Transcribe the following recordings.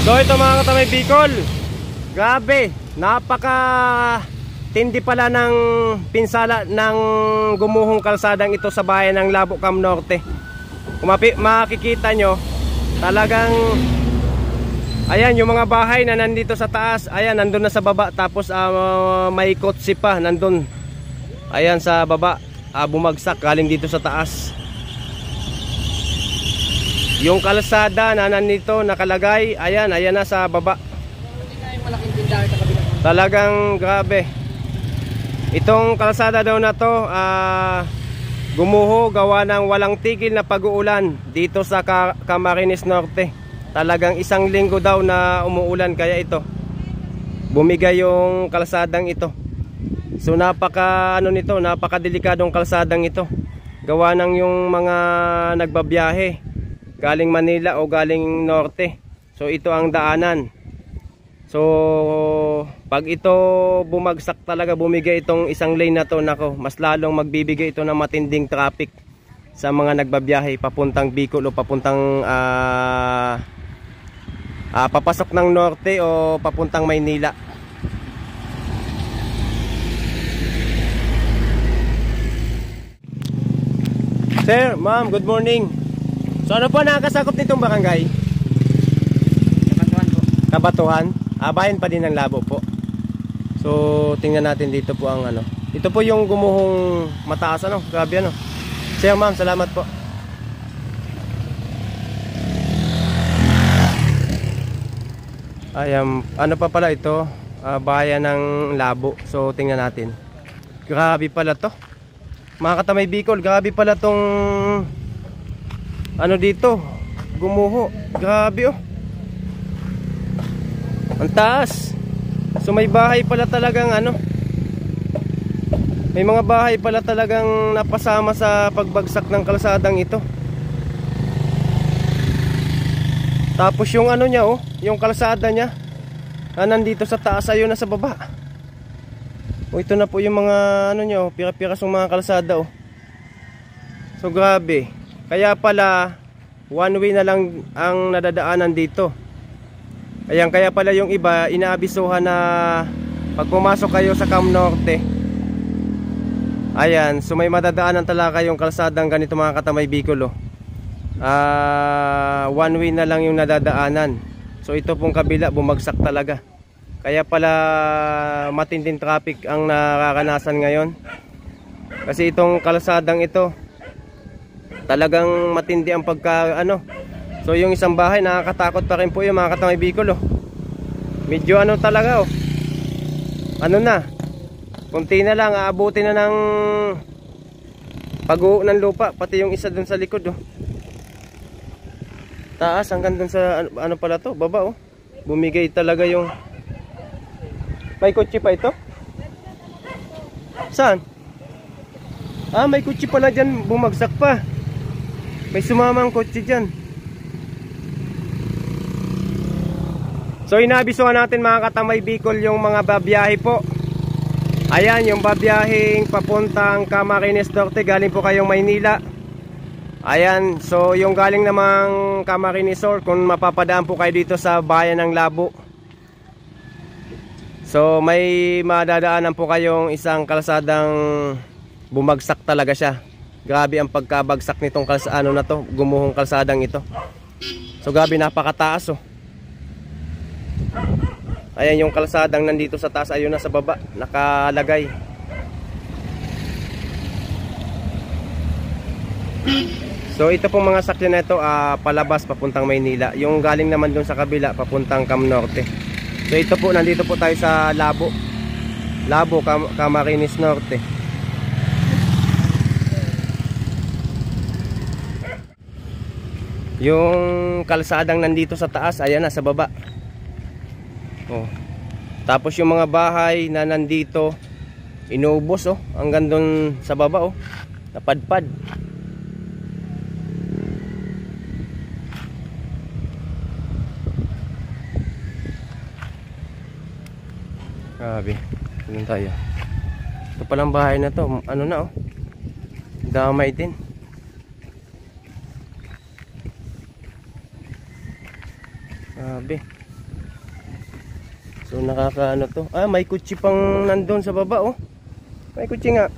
So ito mga katamay Bicol, grabe, napaka tindi pala ng pinsala ng gumuhong kalsadang ito sa bayan ng Labo Cam Norte. Kung makikita nyo, talagang ayan yung mga bahay na nandito sa taas, ayan nandun na sa baba. Tapos may kotse pa nandun, ayan sa baba, bumagsak galing dito sa taas. Yung kalsada na nandito nakalagay, ayan na sa baba. Talagang grabe. Itong kalsada daw na to gumuho gawa ng walang tigil na pag-uulan dito sa Camarines Norte. Talagang isang linggo daw na umuulan, kaya ito bumigay yung kalsadang ito. So napakadelikadong kalsadang ito. Gawa ng yung mga nagbabiyahe galing Manila o galing Norte. So ito ang daanan. So pag ito bumagsak talaga, bumigay itong isang lane na to, nako, mas lalong magbibigay ito ng matinding traffic sa mga nagbabiyahe papuntang Bicol o papuntang papasok ng Norte o papuntang Maynila. Sir, ma'am, good morning. So ano po nakakasakop nitong barangay? Kabatuhan po. Kabatuhan? Bayan pa din ng Labo po. So tingnan natin dito po ang ano. Ito po yung gumuhong mataas, ano? Grabe ano. Sir, ma'am, salamat po. Ano pa pala ito? Bayan ng Labo. So tingnan natin. Grabe pala to. Mga katamay Bicol, grabe pala tong ano dito, gumuho. Grabe oh. Ang taas. So may bahay pala talagang ano, may mga bahay pala talagang napasama sa pagbagsak ng kalsadang ito. Tapos yung ano niya oh, yung kalsada niya nandito sa taas, ayun na sa baba. O ito na po yung mga ano niya oh, pira-piras yung mga kalsada oh. So grabe. Kaya pala one way na lang ang nadadaanan dito. Ayan, kaya pala yung iba inaabisuhan na pag pumasok kayo sa Cam Norte, ayan, so may madadaanan talaga yung kalsadang ganito mga katamay Bicol oh. One way na lang yung nadadaanan. So ito pong kabila bumagsak talaga. Kaya pala matinding traffic ang nararanasan ngayon. Kasi itong kalsadang ito talagang matindi ang pagka ano. So yung isang bahay nakakatakot pa rin po yung mga katamay Bicol oh. Medyo ano talaga oh. Ano na, kunti na lang, aabuti na ng pag-uho ng lupa. Pati yung isa dun sa likod oh. Taas hanggang dun sa ano pala to, baba oh. Bumigay talaga yung. May kotse pa ito? Saan? May kotse pala dyan, bumagsak pa. May sumamang kotse dyan. So inabisuhan natin mga katamay Bicol yung mga babiyahe po. Ayan yung babiyaheng papuntang Camarines Norte, galing po kayong Maynila. Ayan, so yung galing namang Camarines Sur, kung mapapadaan po kayo dito sa bayan ng Labo, so may madadaanan po kayong isang kalsadang bumagsak talaga siya. Grabe ang pagkabagsak nitong ano na to, gumuhong kalsadang ito. So grabe, napakataas oh. Ayan yung kalsadang nandito sa taas, ayun na sa baba nakalagay. So ito pong mga sakyan na ito palabas papuntang Maynila. Yung galing naman dun sa kabila papuntang Cam Norte. So ito po, nandito po tayo sa Labo Camarines Norte. Yung kalsadang nandito sa taas, ayan na sa baba oh. Tapos yung mga bahay na nandito inubos oh, hanggang dun sa baba oh, napadpad. Grabe, doon tayo. Ito palang bahay na to, ano na oh, damay din. Grabe. So nakakaano to. Ah, may kutsi pang nandun sa baba oh. May kutsi nga.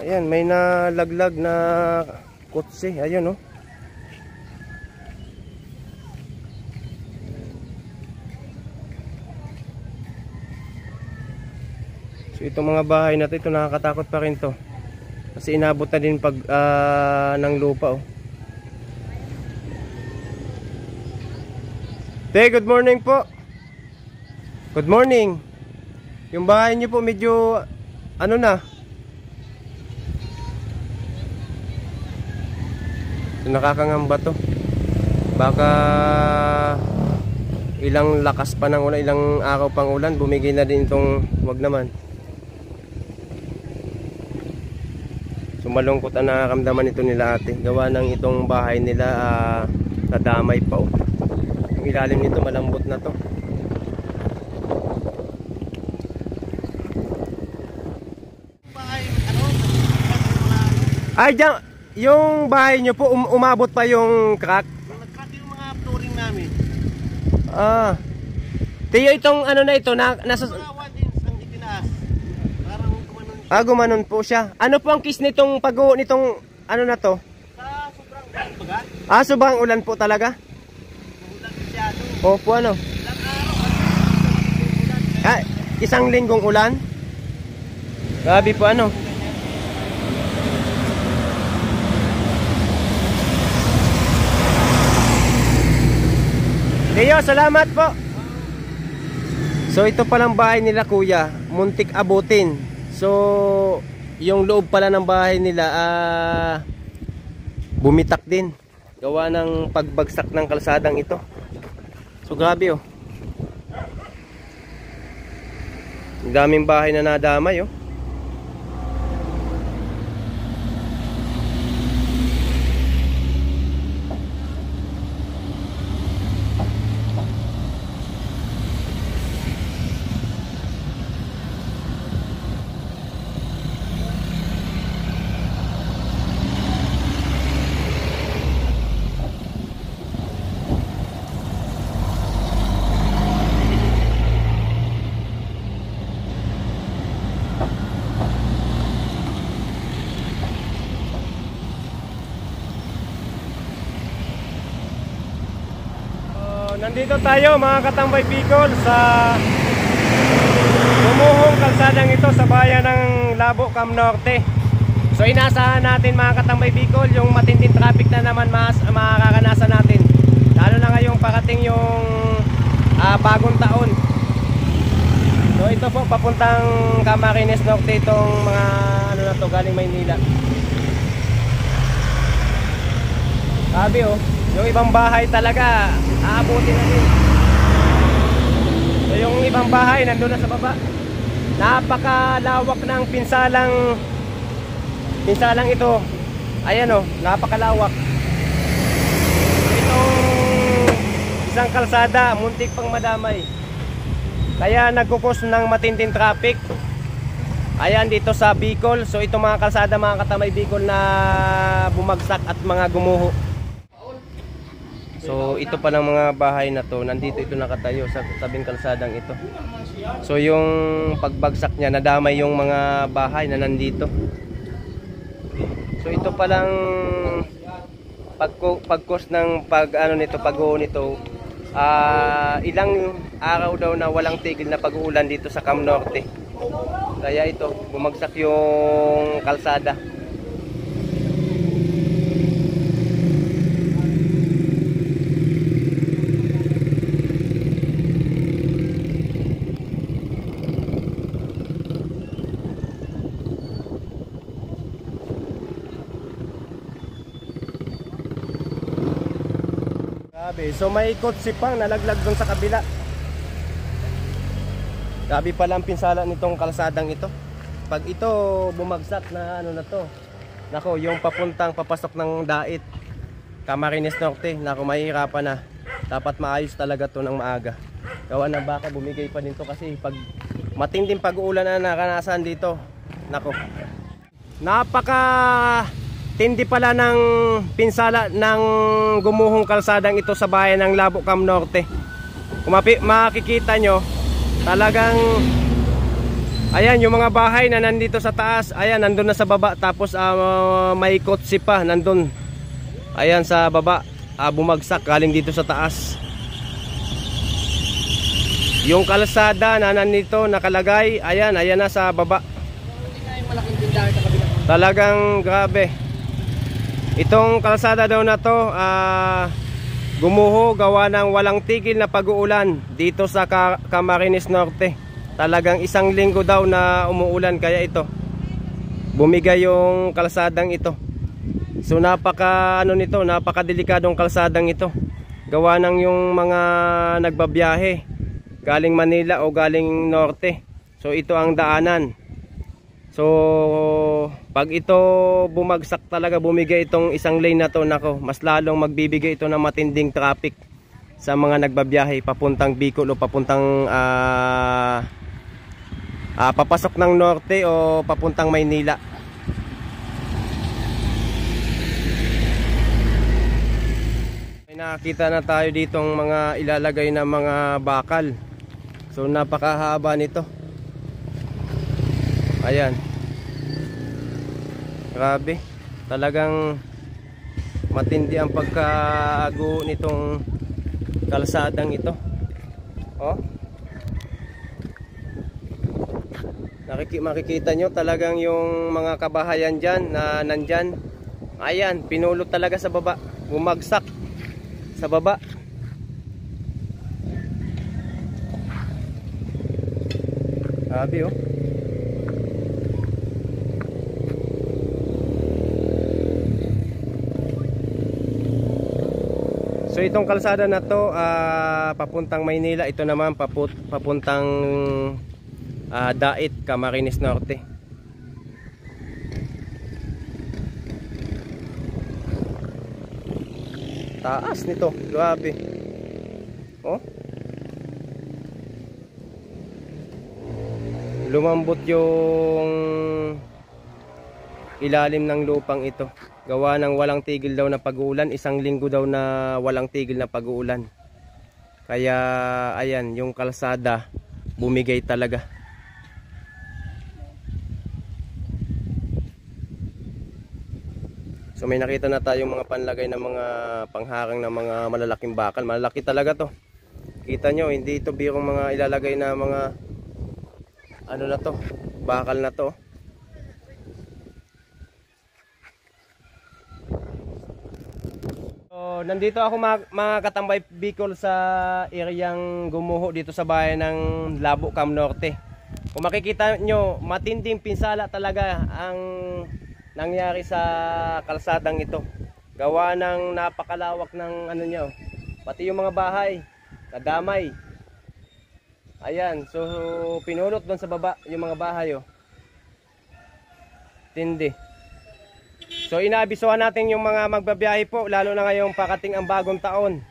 Ayan, may nalaglag na kutsi. Ayun oh. So itong mga bahay na ito nakakatakot pa rin to. Kasi inabot na din pag ng lupa oh. Te, good morning po. Good morning. Yung bahay niyo po medyo ano na. So, nakakangamba to. Baka ilang lakas pa ng ulan, ilang araw pang ulan, bumigay na din itong wag naman. So malungkot ang nakakamdaman ito nila ate. Gawa ng itong bahay nila nadamay pa oh. Yung ilalim nito malambot na to. Ay, dyan, yung bahay nyo po umabot pa yung crack? Nag-crack yung mga flooring namin. Ah. Tiyo itong ano na ito nasa Mga 1 inch ang itinaas. Parang gumanon siya. ah, gumanon po siya. Ano po ang case nitong nitong ano na to? Sa sobrang ulan baga. Ah, sobrang ulan po talaga? Ulan masyado. Opo ano? Ilang araw. Ulan. Ah, isang linggong ulan? Grabe po ano? Leo, salamat po. So ito palang bahay nila kuya, muntik abutin. So yung loob pala ng bahay nila bumitak din. Gawa ng pagbagsak ng kalsadang ito. So grabe oh. Ang daming bahay na nadamay oh. Nandito tayo mga katambay Bicol sa gumuhong kalsadang ito sa bayan ng Labo Cam Norte. So inasahan natin mga katambay Bicol yung matinding traffic na naman makakanasan natin. Lalo na ngayong parating yung bagong taon. So ito po papuntang Camarines Norte itong mga ano na to galing Maynila. Sabi oh. Yung ibang bahay talaga aabutin na din. So yung ibang bahay nandun na sa baba. Napakalawak ng pinsalang ito. Ayan oh, napakalawak. Itong isang kalsada muntik pang madamay. Kaya nagkukos ng matinding traffic. Ayan dito sa Bicol. So itong mga kalsada mga katamay Bicol na bumagsak at mga gumuho. So ito pa ng mga bahay na to, nandito ito nakatayo sa tabing kalsadang ito. So yung pagbagsak niya, nadamay yung mga bahay na nandito. So ito pa lang pagkos ng pag-uho nito, ilang araw daw na walang tigil na pag-uulan dito sa Cam Norte. Kaya ito, bumagsak yung kalsada. So may kotse pang nalaglag doon sa kabila. Grabe pala ang pinsala nitong kalsadang ito. Pag ito bumagsak na ano na to, nako yung papasok ng Dait Camarines Norte, nako mahihirapan na. Dapat maayos talaga to ng maaga. Gawa na baka bumigay pa din to kasi pag matinding pag-uulan na nakanasan dito, nako napaka tindi pala ng pinsala ng gumuhong kalsadang ito sa bayan ng Labo Cam Norte. Kung makikita nyo, talagang ayan yung mga bahay na nandito sa taas, ayan nandun na sa baba, tapos may kotse pa nandun, ayan sa baba, bumagsak galing dito sa taas. Yung kalsada na nandito nakalagay, ayan na sa baba. Talagang grabe. Itong kalsada daw na to gumuho gawa ng walang tigil na pag-uulan dito sa Camarines Norte. Talagang isang linggo daw na umuulan, kaya ito bumigay yung kalsadang ito. So napakadelikadong kalsadang ito. Gawa ng yung mga nagbabiyahe galing Manila o galing Norte. So ito ang daanan. So pag ito bumagsak talaga, bumigay itong isang lane na to, nako, mas lalong magbibigay ito ng matinding traffic sa mga nagbabiyahe papuntang Bicol o papuntang papasok ng Norte o papuntang Maynila. May nakita na tayo ditong mga ilalagay na mga bakal. So napakahaba nito. Ayan. Grabe. Talagang matindi ang pagkago nitong kalsadang ito. Oh. Makikita nyo talagang yung mga kabahayan dyan na nandyan. Ayan, pinulot talaga sa baba. Bumagsak sa baba. Grabe oh. So itong kalsada na to papuntang Maynila, ito naman papuntang Dait, Camarines Norte. Taas nito, grabe. Oh. Lumambot yung ilalim ng lupang ito. Gawa ng walang tigil daw na pag-uulan. Isang linggo daw na walang tigil na pag-uulan. Kaya ayan, yung kalsada bumigay talaga. So may nakita na tayong mga panlagay ng mga pangharang ng mga malalaking bakal. Malalaki talaga to. Kita nyo, hindi ito birong mga ilalagay na mga ano na to, bakal na to. So nandito ako mga katambay Bicol sa areang gumuho dito sa bayan ng Labo Cam Norte. Kung makikita nyo, matinding pinsala talaga ang nangyari sa kalsadang ito. Gawa ng napakalawak ng ano nyo, pati yung mga bahay nadamay. Ayan, so pinulot doon sa baba yung mga bahay oh. Tindi. So inaabisuhan natin yung mga magbabiyahe po, lalo na ngayong pakating ang bagong taon.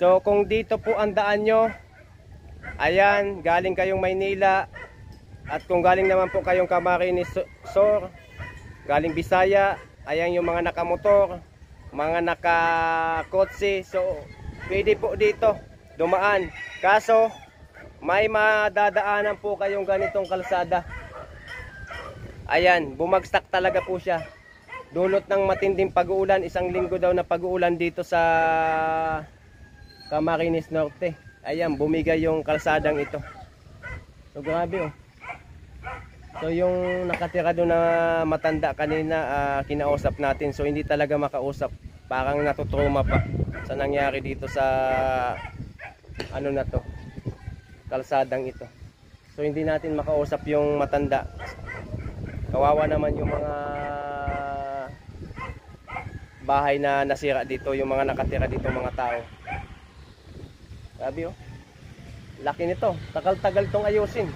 So kung dito po ang daan nyo, ayan, galing kayong Maynila, at kung galing naman po kayong Camarines Sur, galing Bisaya, ayan yung mga nakamotor, mga nakakotse, so pwede po dito dumaan. Kaso may madadaanan po kayong ganitong kalsada. Ayan, bumagsak talaga po siya. Dulot ng matinding pag-uulan, isang linggo daw na pag-uulan dito sa Camarines Norte. Ayan, bumigay yung kalsadang ito. So grabe oh. So yung nakatira doon na matanda kanina, kinausap natin. So hindi talaga makausap. Parang natutruma pa sa nangyari dito sa ano na to, kalsadang ito. So hindi natin makausap yung matanda. Kawawa naman yung mga bahay na nasira dito, yung mga nakatira dito mga tao. Grabe oh. Laki nito. Tagal-tagal tong ayusin.